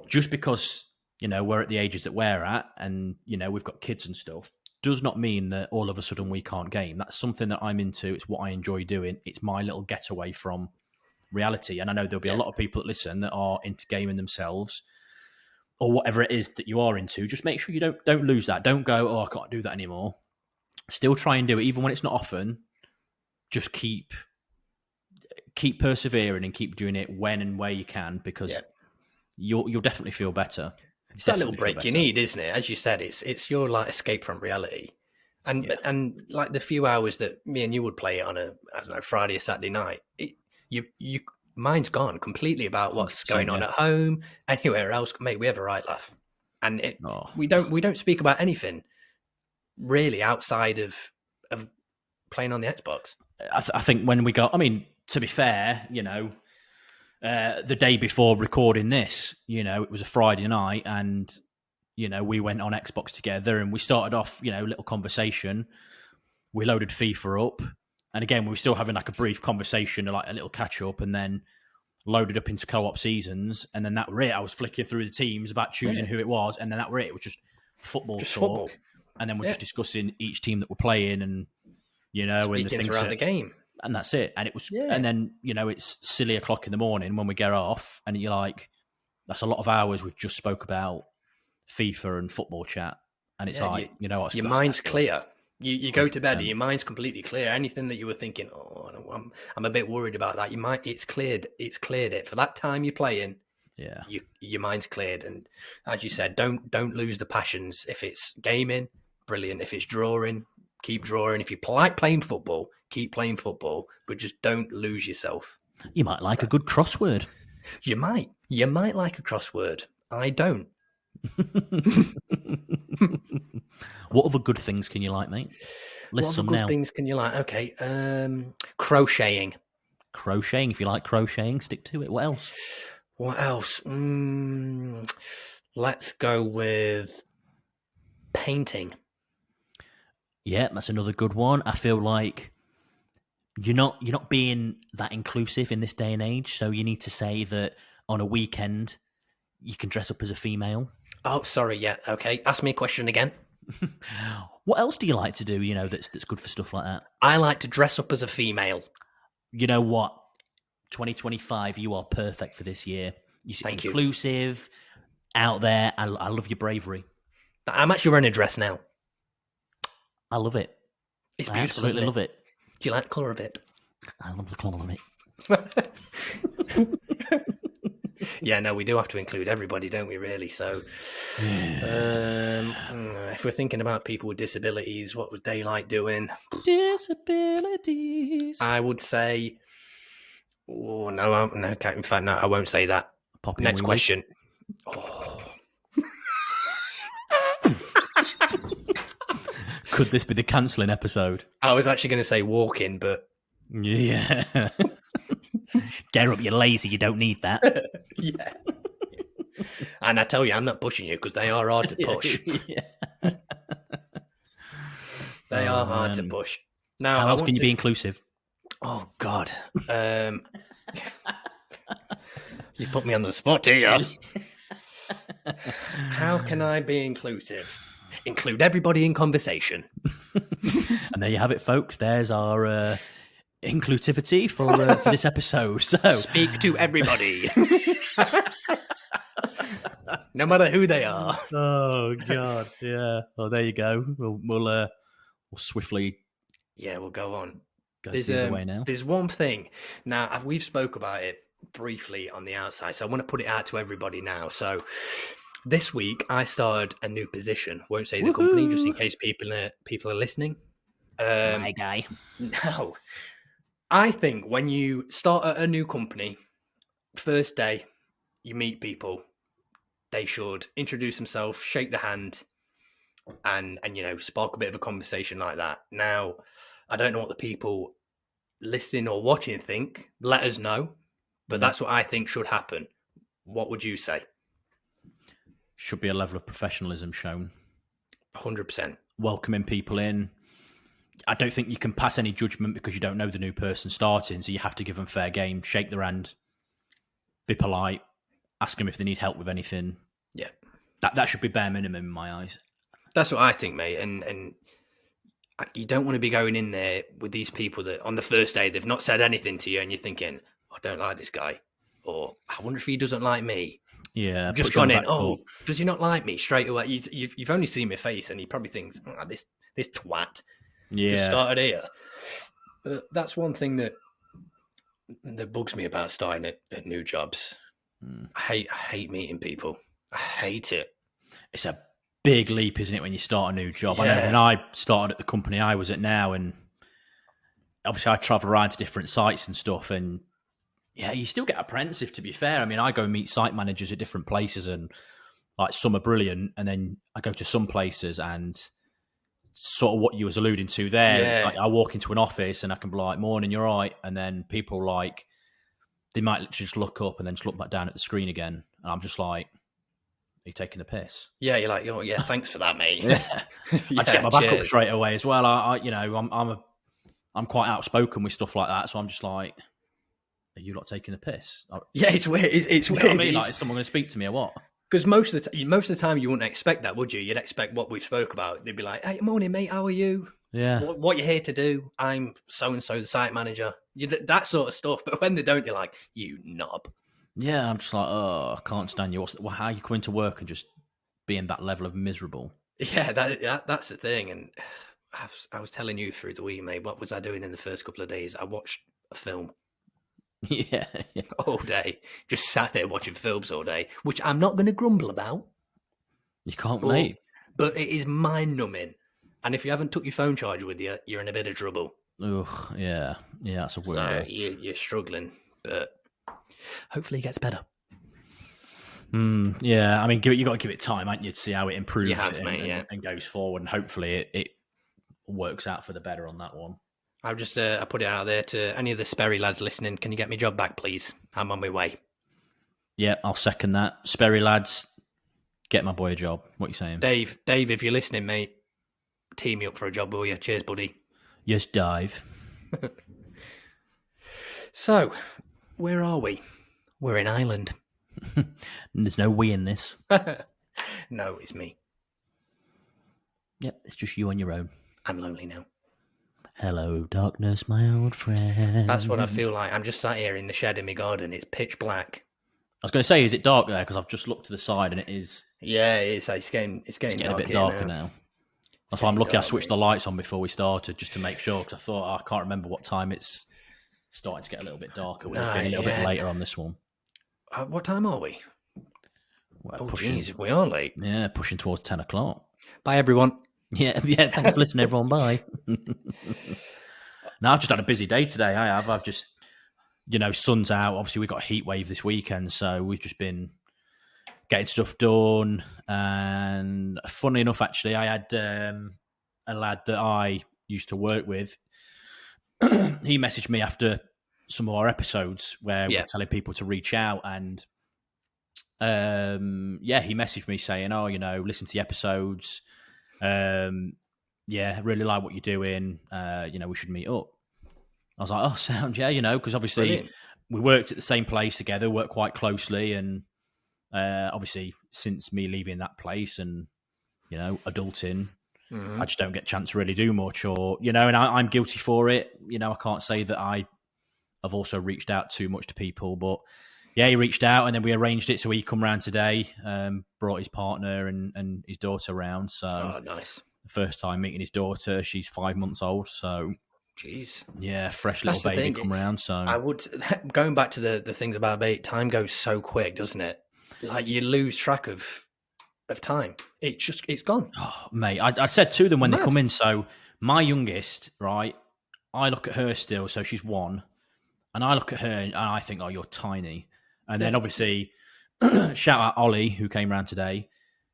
just because we're at the ages that we're at, and we've got kids and stuff, does not mean that all of a sudden we can't game. That's something that I'm into. It's what I enjoy doing. It's my little getaway from reality. And I know there'll be a lot of people that listen that are into gaming themselves, or whatever it is that you are into. Just make sure you don't lose that. Don't go, oh, I can't do that anymore. Still try and do it, even when it's not often. Just keep persevering and keep doing it when and where you can, because you'll definitely feel better. It's that little break you need, isn't it? As you said, it's your like escape from reality, and like the few hours that me and you would play it on a Friday or Saturday night, you mind's gone completely about what's going on at home, anywhere else. Mate, we have a right laugh, and we don't speak about anything really outside of playing on the Xbox. I think when we got, to be fair, the day before recording this, it was a Friday night, and we went on Xbox together, and we started off, little conversation. We loaded FIFA up, and again, we were still having like a brief conversation, like a little catch up, and then loaded up into co-op seasons, and then that were it. I was flicking through the teams about choosing who it was, and then that were it. It was just football talk, football. And then we're just discussing each team that we're playing, and speaking and the things throughout the game. And that's it. And it was, and then it's silly o'clock in the morning when we get off, and you're like, that's a lot of hours we've just spoke about FIFA and football chat, and it's your mind's clear. You go to bed and your mind's completely clear. Anything that you were thinking, I'm a bit worried about that. It's cleared it for that time you're playing. Yeah, your mind's cleared, and as you said, don't lose the passions. If it's gaming, brilliant. If it's drawing, keep drawing. If you like playing football, keep playing football, but just don't lose yourself. You might like a good crossword. You might like a crossword. I don't. What other good things can you like, mate? List what other good things can you like? Okay, crocheting. Crocheting. If you like crocheting, stick to it. What else? Let's go with painting. Yeah, that's another good one. I feel like you're not being that inclusive in this day and age, so you need to say that on a weekend you can dress up as a female. Oh, sorry, yeah, okay. Ask me a question again. What else do you like to do, that's good for stuff like that? I like to dress up as a female. You know what? 2025, you are perfect for this year. You're inclusive, out there. I love your bravery. I'm actually wearing a dress now. I love it. It's beautiful. I absolutely love it. Do you like the colour of it? I love the colour of it. Yeah, no, we do have to include everybody, don't we, really? So if we're thinking about people with disabilities, what would they like doing? Disabilities. I would say... Oh, no, in fact, no, I won't say that. Next question. Oh. Could this be the cancelling episode? I was actually going to say walking, but... Yeah. Get up, you're lazy, you don't need that. Yeah. And I tell you, I'm not pushing you because they are hard to push. Yeah. They are hard to push. Now, how else can you be inclusive? Oh God, you put me on the spot here. How can I be inclusive? Include everybody in conversation. And there you have it, folks. There's our inclusivity for this episode. So speak to everybody, no matter who they are. Oh God, yeah. Well, there you go. We'll swiftly. Yeah, we'll go on. There's the other way now. There's one thing. Now we've spoke about it briefly on the outside, so I want to put it out to everybody now. So this week I started a new position. Won't say the company just in case people are listening. My guy. No, I think when you start at a new company, first day, you meet people. They should introduce themselves, shake the hand, and spark a bit of a conversation like that. Now, I don't know what the people listening or watching think. Let us know, but that's what I think should happen. What would you say? Should be a level of professionalism shown. 100%. Welcoming people in. I don't think you can pass any judgment because you don't know the new person starting, so you have to give them fair game, shake their hand, be polite, ask them if they need help with anything. Yeah. That should be bare minimum in my eyes. That's what I think, mate. And you don't want to be going in there with these people that on the first day, they've not said anything to you and you're thinking, I don't like this guy. Or I wonder if he doesn't like me. Yeah. You've just gone in, does he not like me? Straight away. You've only seen my face and he probably thinks, this twat. Yeah. Just started here. That's one thing that bugs me about starting at new jobs. I hate meeting people. I hate it. It's a big leap, isn't it, when you start a new job? Yeah. I know when I started at the company I was at now, and obviously I travel around to different sites and stuff, and yeah, you still get apprehensive, to be fair. I mean, I go meet site managers at different places, and like some are brilliant, and then I go to some places and sort of what you was alluding to there. Yeah. It's like I walk into an office and I can be like, morning, you're right. And then people like, they might literally just look up and then just look back down at the screen again. And I'm just like, are you taking a piss? Yeah, you're like, oh yeah, thanks for that, mate. Yeah. I just get my back up straight away as well. I'm quite outspoken with stuff like that. So I'm just like, are you not taking a piss? Yeah, it's weird. It's weird. I mean, like, is someone going to speak to me or what? Because most of the time you wouldn't expect that, would you? You'd expect what we spoke about. They'd be like, "Hey, morning, mate. How are you? Yeah. What you here to do? I'm so and so, the site manager." That sort of stuff. But when they don't, you're like, "You knob." Yeah, I'm just like, oh, I can't stand you. How are you coming to work and just being that level of miserable? Yeah, that's the thing. And I was telling you through the week, mate. What was I doing in the first couple of days? I watched a film. Yeah. All day. Just sat there watching films all day, which I'm not going to grumble about. You can't, mate. But it is mind-numbing. And if you haven't took your phone charger with you, you're in a bit of trouble. Ugh, yeah. Yeah, that's a word. So you're struggling, but hopefully it gets better. Yeah, I mean, you got to give it time, haven't you, to see how it improves and goes forward. And hopefully it works out for the better on that one. I put it out there to any of the Sperry lads listening. Can you get me job back, please? I'm on my way. Yeah, I'll second that. Sperry lads, get my boy a job. What are you saying? Dave, if you're listening, mate, team me up for a job, will you? Cheers, buddy. Yes, dive. So, where are we? We're in Ireland. There's no we in this. No, it's me. Yep, it's just you on your own. I'm lonely now. Hello, darkness, my old friend. That's what I feel like. I'm just sat here in the shed in my garden. It's pitch black. I was going to say, is it dark there? Because I've just looked to the side and it is. Yeah, it's getting a bit darker now. That's why I'm lucky I switched the lights on before we started just to make sure. Because I thought I can't remember what time it's starting to get a little bit darker. We'll be a little bit later on this one. What time are we? Well, jeez, we are late. Yeah, pushing towards 10 o'clock. Bye, everyone. Yeah. Thanks for listening, everyone. Bye. Now, I've just had a busy day today. I've just, sun's out. Obviously, we got a heat wave this weekend, so we've just been getting stuff done. And funnily enough, actually, I had a lad that I used to work with. He messaged me after some of our episodes where we're telling people to reach out, and he messaged me saying, listen to the episodes. yeah, really like what you're doing. We should meet up. I was like, oh, sound, yeah, because obviously Brilliant. we worked at the same place together, worked quite closely, and obviously since me leaving that place and adulting, I just don't get a chance to really do much, and I'm guilty for it. I can't say that I've also reached out too much to people, but yeah, he reached out and then we arranged it so he come round today, brought his partner and his daughter round. So Oh, nice. the first time meeting his daughter, she's 5 months old. So Jeez. yeah, fresh little That's the baby thing. come round. So I would, going back to the things about bait, time goes so quick, doesn't it? Like you lose track of time. It's gone. oh, mate, I said to them when they Mad. come in. So my youngest, right, I look at her still. So she's 1. And I look at her and I think, oh, you're tiny. And then obviously, shout out Ollie, who came around today.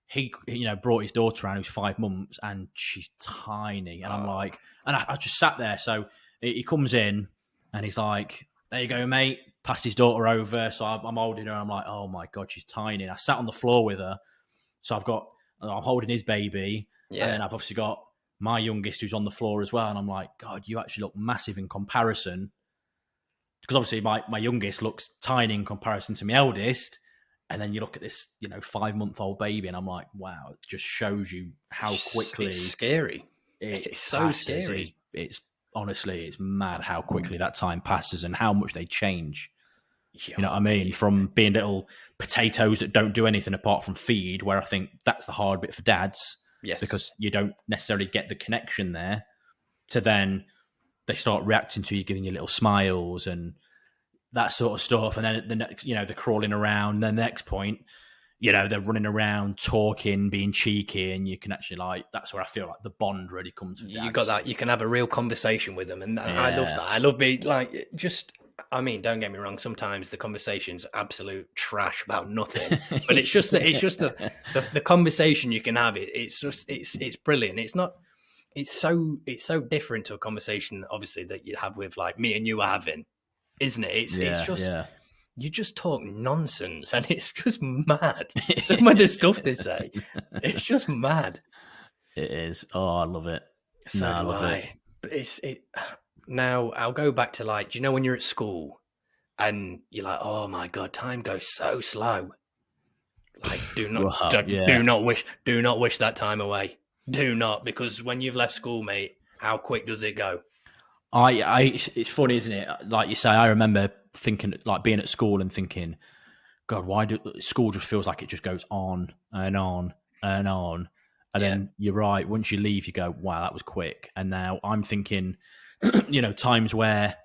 He brought his daughter around who's 5 months and she's tiny. And I'm like, and I just sat there. So he comes in and he's like, there you go, mate. Passed his daughter over. So I'm holding her. I'm like, oh my God, she's tiny. And I sat on the floor with her. So I'm holding his baby. Yeah. And then I've obviously got my youngest who's on the floor as well. And I'm like, God, you actually look massive in comparison. Because obviously my youngest looks tiny in comparison to my eldest. And then you look at this, 5-month-old baby, and I'm like, wow, it just shows you how quickly it's scary. It's so scary. It's honestly, it's mad how quickly that time passes and how much they change. You know what I mean? From being little potatoes that don't do anything apart from feed, where I think that's the hard bit for dads. Yes. Because you don't necessarily get the connection there, to then they start reacting to you, giving you little smiles and that sort of stuff. And then the next, they're crawling around. And then the next point, they're running around, talking, being cheeky, and you can actually that's where I feel like the bond really comes from. You got that. You can have a real conversation with them, and I love that. I love being I mean, don't get me wrong. Sometimes the conversation's absolute trash about nothing, but it's just the conversation you can have. It's brilliant. It's so different to a conversation, obviously, that you have with like me and you are having, isn't it? It's just you just talk nonsense, and it's just mad. Some of the stuff they say, it's just mad. It is. Oh, I love it. So do I. But now I'll go back to do you know when you're at school and you're like, oh my God, time goes so slow. Like, do not wish that time away. Do not, because when you've left school, mate, how quick does it go? It's funny, isn't it? Like you say, I remember thinking, like being at school and thinking, God, why do school just feels like it just goes on and on and on. And then you're right. Once you leave, you go, wow, that was quick. And now I'm thinking, times where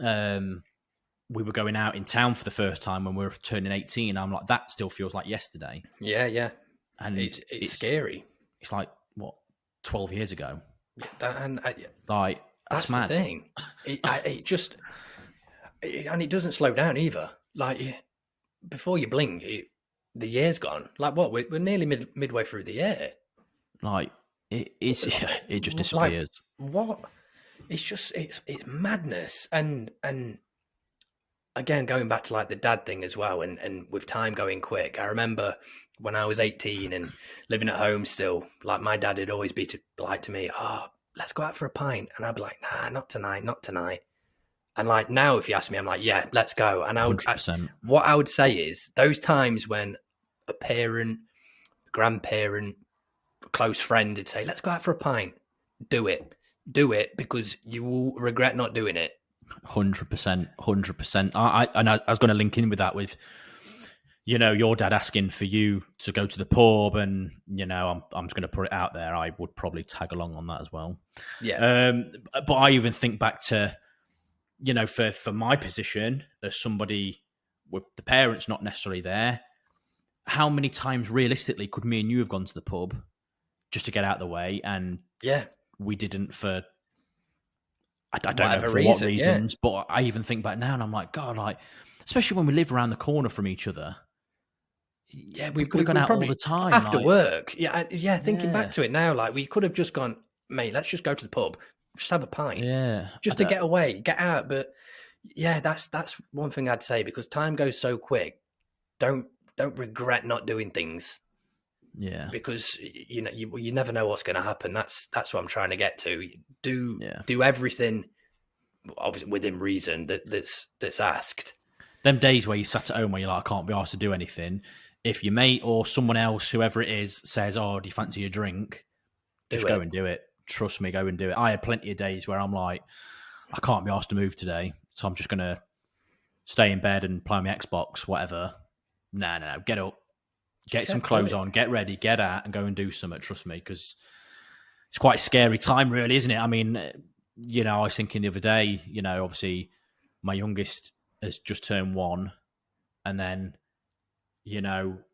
we were going out in town for the first time when we were turning 18. I'm like, that still feels like yesterday. Yeah. And it's scary. It's like, what, 12 years ago? Yeah, that's mad. The thing. And it doesn't slow down either. Like, before you blink, the year's gone. Like, what? We're nearly midway through the year. Like, it just disappears. Like, what? It's madness. And again, going back to the dad thing as well, and with time going quick, I remember when I was 18 and living at home still, my dad would always be to me, oh, let's go out for a pint. And I'd be like, nah, not tonight. And now, if you ask me, I'm like, yeah, let's go. And what I would say is those times when a parent, grandparent, close friend would say, let's go out for a pint. Do it, because you will regret not doing it. 100%. I was going to link in with that with, your dad asking for you to go to the pub, and I'm just going to put it out there, I would probably tag along on that as well. Yeah. But I even think back to, for my position as somebody with the parents not necessarily there, how many times realistically could me and you have gone to the pub just to get out of the way? And we didn't for. I don't know for what reasons, but I even think back now and I'm like, God, especially when we live around the corner from each other. Yeah, we could have gone out all the time. After work. Yeah, thinking back to it now, we could have just gone, mate, let's just go to the pub, just have a pint. Yeah. Just to get away, get out. But yeah, that's one thing I'd say, because time goes so quick. Don't regret not doing things. Yeah. because you never know what's going to happen. That's what I'm trying to get to. Do everything obviously within reason that's asked. Them days where you sat at home where you're like, I can't be asked to do anything. If your mate or someone else, whoever it is, says, "Oh, do you fancy a drink?" Just go and do it. Trust me, go and do it. I had plenty of days where I'm like, I can't be asked to move today, so I'm just gonna stay in bed and play my Xbox, whatever. No, get up, get some clothes on, get ready, get out, and go and do something. Trust me, because it's quite a scary time, really, isn't it? I mean, I was thinking the other day, obviously my youngest has just turned 1, and then,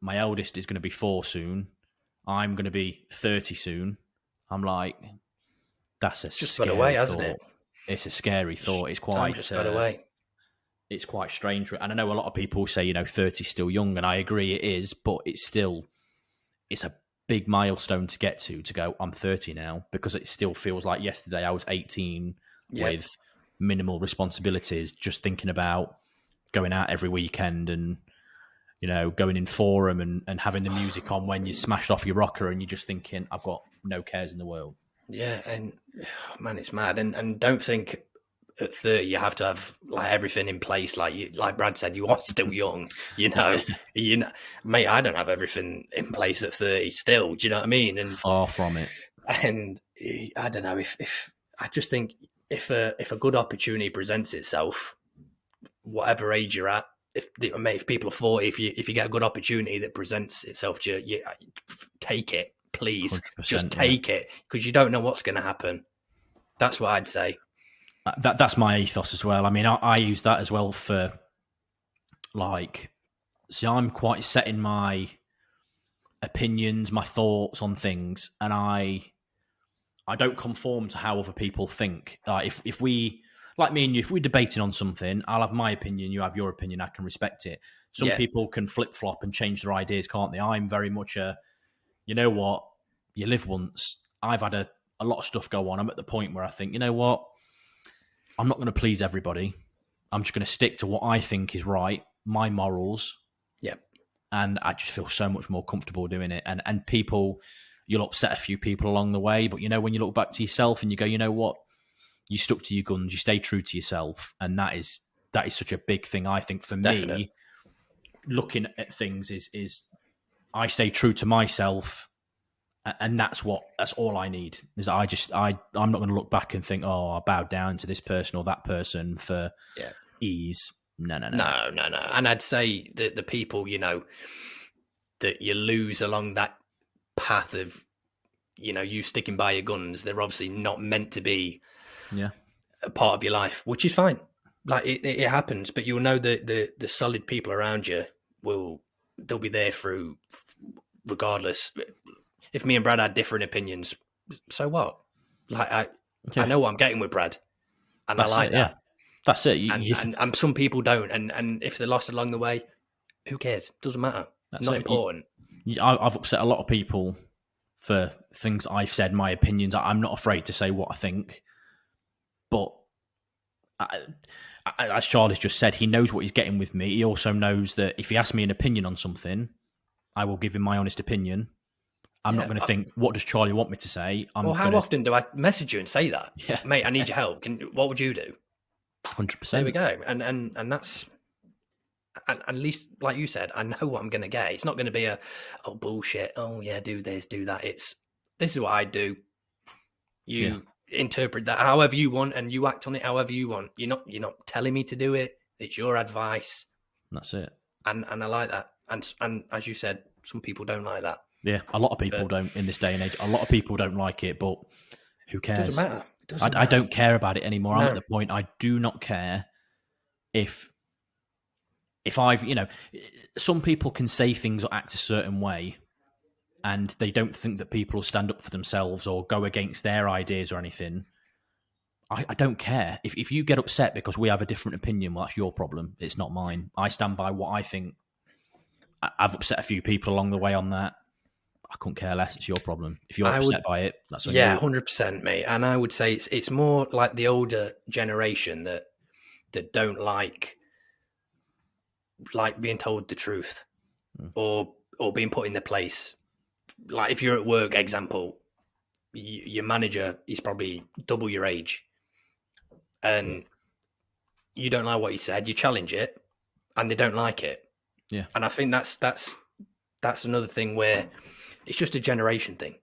my eldest is going to be 4 soon. I'm going to be 30 soon. I'm like, that's a just scary got away, thought. hasn't it? It's a scary thought. It's quite time just got away. It's quite strange. And I know a lot of people say, 30 is still young, and I agree it is, but it's a big milestone to get to go, I'm 30 now, because it still feels like yesterday I was 18 with minimal responsibilities, just thinking about going out every weekend and, going in forum and having the music on when you smashed off your rocker and you're just thinking, I've got no cares in the world. Yeah, and man, it's mad. And don't think at 30 you have to have like everything in place. Like Brad said, you are still young. Mate, I don't have everything in place at 30 still. Do you know what I mean? And far from it. And I don't know if I just think if a good opportunity presents itself, whatever age you're at, if people are 40, if you get a good opportunity that presents itself to you, take it, please. Just take it, because you don't know what's going to happen. That's what I'd say. That's my ethos as well. I mean, I use that as well for, see, I'm quite set in my opinions, my thoughts on things, and I don't conform to how other people think. If we, like me and you, if we're debating on something, I'll have my opinion, you have your opinion, I can respect it. Some people can flip-flop and change their ideas, can't they? I'm very much you know what, you live once. I've had a lot of stuff go on. I'm at the point where I think, you know what, I'm not going to please everybody. I'm just going to stick to what I think is right, my morals. Yep. And I just feel so much more comfortable doing it. And people, you'll upset a few people along the way, but when you look back to yourself and you go, you know what, you stuck to your guns, you stay true to yourself, and that is such a big thing. I think for me, looking at things is I stay true to myself, and that's all I need. Is I'm not going to look back and think, oh, I bowed down to this person or that person for ease. No. And I'd say that the people that you lose along that path of you sticking by your guns, they're obviously not meant to be a part of your life, which is fine. Like it happens, but you'll know that the solid people around you they'll be there through regardless. If me and Brad had different opinions, so what? Like I know what I'm getting with Brad, and that's I like that. That's it. And some people don't, and if they're lost along the way, who cares? Doesn't matter. That's not important. I've upset a lot of people for things I've said, my opinions. I'm not afraid to say what I think, but as Charlie's just said, he knows what he's getting with me. He also knows that if he asks me an opinion on something, I will give him my honest opinion. I'm not going to think, what does Charlie want me to say? How often do I message you and say that? Yeah. Mate, I need your help. What would you do? 100%. There we go. And that's, and at least, like you said, I know what I'm going to get. It's not going to be bullshit. Oh yeah, do this, do that. This is what I do. You interpret that however you want, and you act on it however you want. You're not telling me to do it. It's your advice. That's it. And I like that. And as you said, some people don't like that. Yeah, a lot of people don't in this day and age. A lot of people don't like it, but who cares? It doesn't matter. I don't care about it anymore. No. I'm at the point I do not care if I've, some people can say things or act a certain way and they don't think that people will stand up for themselves or go against their ideas or anything. I don't care. If you get upset because we have a different opinion, well, that's your problem. It's not mine. I stand by what I think. I've upset a few people along the way on that. I couldn't care less. It's your problem. If you're upset by it, that's on you. 100%, mate. And I would say it's more like the older generation that don't like being told the truth or being put in their place if you're at work, example, your manager is probably double your age, and you don't like what he said, you challenge it, and they don't like it. Yeah. And I think that's another thing where it's just a generation thing.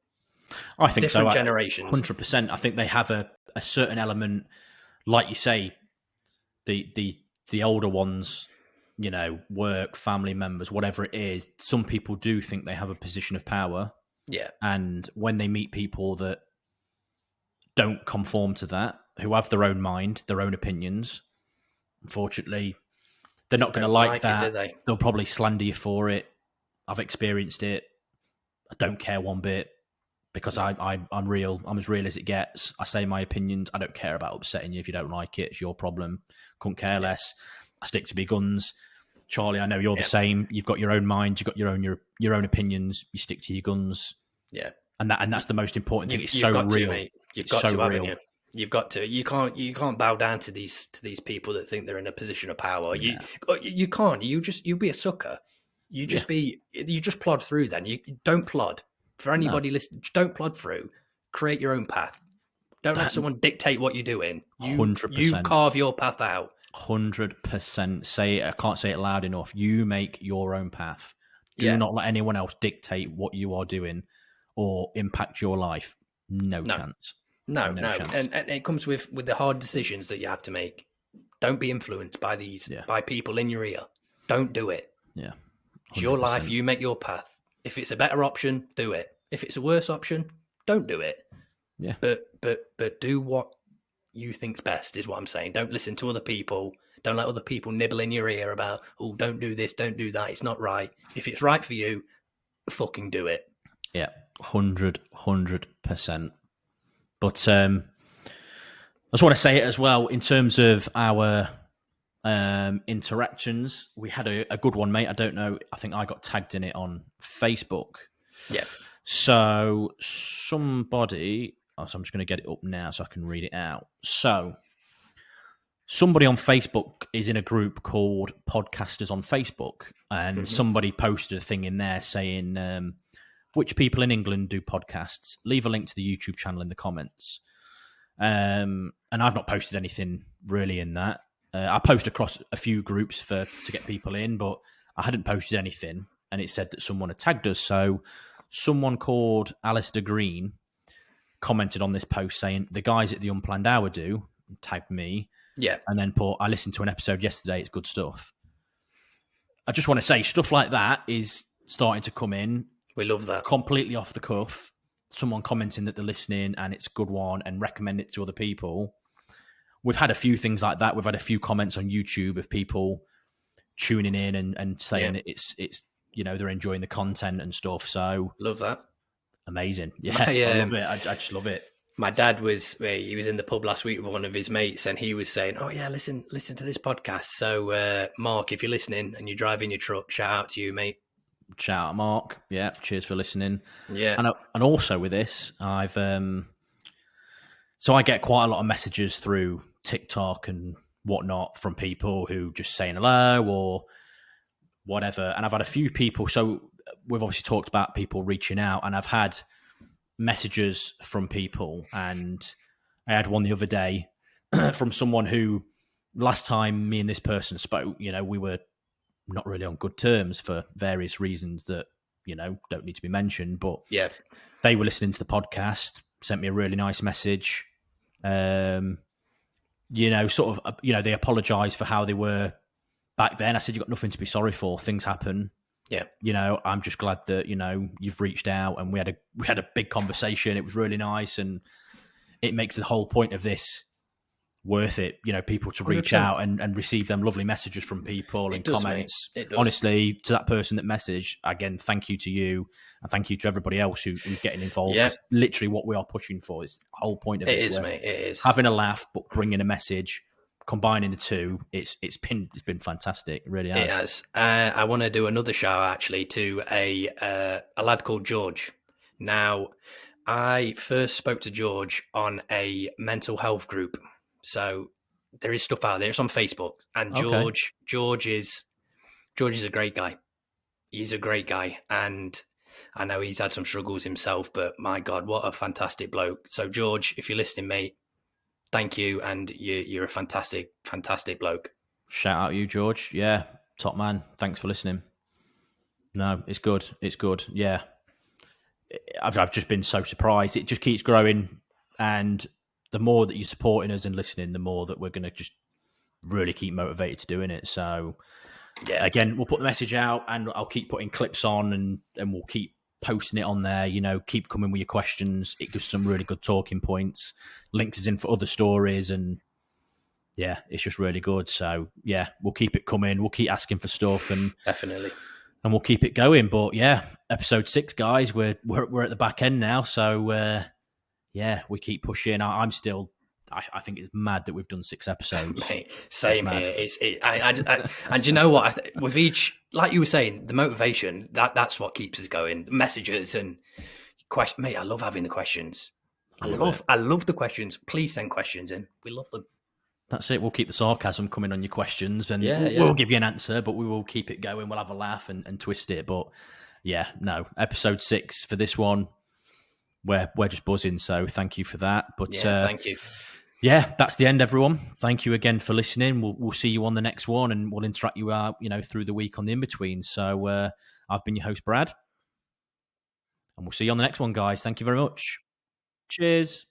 I think different so. Generations, 100%. I think they have a certain element, like you say, the older ones, you know, work, family members, whatever it is. Some people do think they have a position of power. Yeah. And when they meet people that don't conform to that, who have their own mind, their own opinions, unfortunately, they're not going to like that. It, do they? They'll probably slander you for it. I've experienced it. I don't care one bit because I'm real. I'm as real as it gets. I say my opinions. I don't care about upsetting you if you don't like it. It's your problem. Couldn't care less. I stick to my guns. Charlie, I know you're the same. You've got your own mind. You've got your own opinions. You stick to your guns. Yeah. And that's the most important thing. It's you've so got real. To, mate. You've got to, haven't you? You've got to. You can't bow down to these people that think they're in a position of power. Yeah. You can't. You'll be a sucker. You just plod through. Then you don't plod. For anybody listening, don't plod through. Create your own path. Don't let someone dictate what you're doing. 100%. You carve your path out. 100%. Say it. I can't say it loud enough. You make your own path. Do not let anyone else dictate what you are doing or impact your life. No chance. No. Chance. And it comes with the hard decisions that you have to make. Don't be influenced by by people in your ear. Don't do it. Yeah. 100%. It's your life. You make your path. If it's a better option, do it. If it's a worse option, don't do it. Yeah. But do what you think's best is what I'm saying. Don't listen to other people. Don't let other people nibble in your ear about, oh, don't do this, don't do that. It's not right. If it's right for you, fucking do it. Yeah. 100%. But I just want to say it as well in terms of our interactions. We had a good one, mate. I don't know. I think I got tagged in it on Facebook. Yeah. So somebody, so I'm just going to get it up now so I can read it out. So somebody on Facebook is in a group called Podcasters on Facebook, and somebody posted a thing in there saying, which people in England do podcasts? Leave a link to the YouTube channel in the comments. And I've not posted anything really in that. I post across a few groups to get people in, but I hadn't posted anything, and it said that someone had tagged us. So someone called Alistair Green commented on this post saying, the guys at the Unplanned Hour do, tagged me, and then put, I listened to an episode yesterday, it's good stuff. I just want to say, stuff like that is starting to come in. We love that. Completely off the cuff. Someone commenting that they're listening and it's a good one and recommend it to other people. We've had a few things like that. We've had a few comments on YouTube of people tuning in and saying it's they're enjoying the content and stuff. So love that. Amazing. Yeah, I love it. I just love it. My dad was in the pub last week with one of his mates, and he was saying, "Oh yeah, listen to this podcast." So Mark, if you're listening and you're driving your truck, shout out to you, mate. Shout out, Mark. Yeah, cheers for listening. Yeah, and also with this, I've so I get quite a lot of messages through TikTok and whatnot from people who just saying hello or whatever. And I've had a few people. So we've obviously talked about people reaching out, and I've had messages from people. And I had one the other day from someone who, last time me and this person spoke, we were not really on good terms for various reasons that, don't need to be mentioned. But they were listening to the podcast, sent me a really nice message. They apologized for how they were back then. I said, you've got nothing to be sorry for. Things happen. Yeah. I'm just glad that, you've reached out, and we had a big conversation. It was really nice, and it makes the whole point of this worth it, people to reach 100%. Out and receive them lovely messages from people and comments. Honestly, to that person that messaged, again, thank you to you, and thank you to everybody else who's getting involved. It's literally what we are pushing for. It's the whole point of it. It is, mate. It is. Having a laugh, but bringing a message, combining the two, it's been fantastic. It really has. It has. I want to do another shout actually to a lad called George. Now, I first spoke to George on a mental health group. So there is stuff out there. It's on Facebook, and George is a great guy. He's a great guy, and I know he's had some struggles himself, but my God, what a fantastic bloke. So, George, if you're listening, mate, thank you. And you're a fantastic, fantastic bloke. Shout out you, George. Yeah, top man. Thanks for listening. No, it's good. It's good. Yeah. I've just been so surprised. It just keeps growing. And the more that you're supporting us and listening, the more that we're going to just really keep motivated to doing it. So, Yeah, again, we'll put the message out and I'll keep putting clips on and we'll keep posting it on there. You know, keep coming with your questions. It gives some really good talking points, links us in for other stories, and yeah, it's just really good. So yeah, we'll keep it coming. We'll keep asking for stuff and definitely. And we'll keep it going. But yeah, episode 6, guys, we're at the back end now. So yeah, we keep pushing. I'm still. I think it's mad that we've done 6 episodes. Mate, same here. And you know what? With each, like you were saying, the motivation that's what keeps us going. Messages and questions. Mate, I love having the questions. I love the questions. Please send questions in. We love them. That's it. We'll keep the sarcasm coming on your questions, and Yeah, we'll give you an answer, but we will keep it going. We'll have a laugh and twist it. But yeah, no, episode 6 for this one. We're just buzzing. So thank you for that. But yeah, thank you. Yeah, that's the end, everyone. Thank you again for listening. We'll see you on the next one, and we'll interact you out, through the week on the in between. So I've been your host, Brad, and we'll see you on the next one, guys. Thank you very much. Cheers.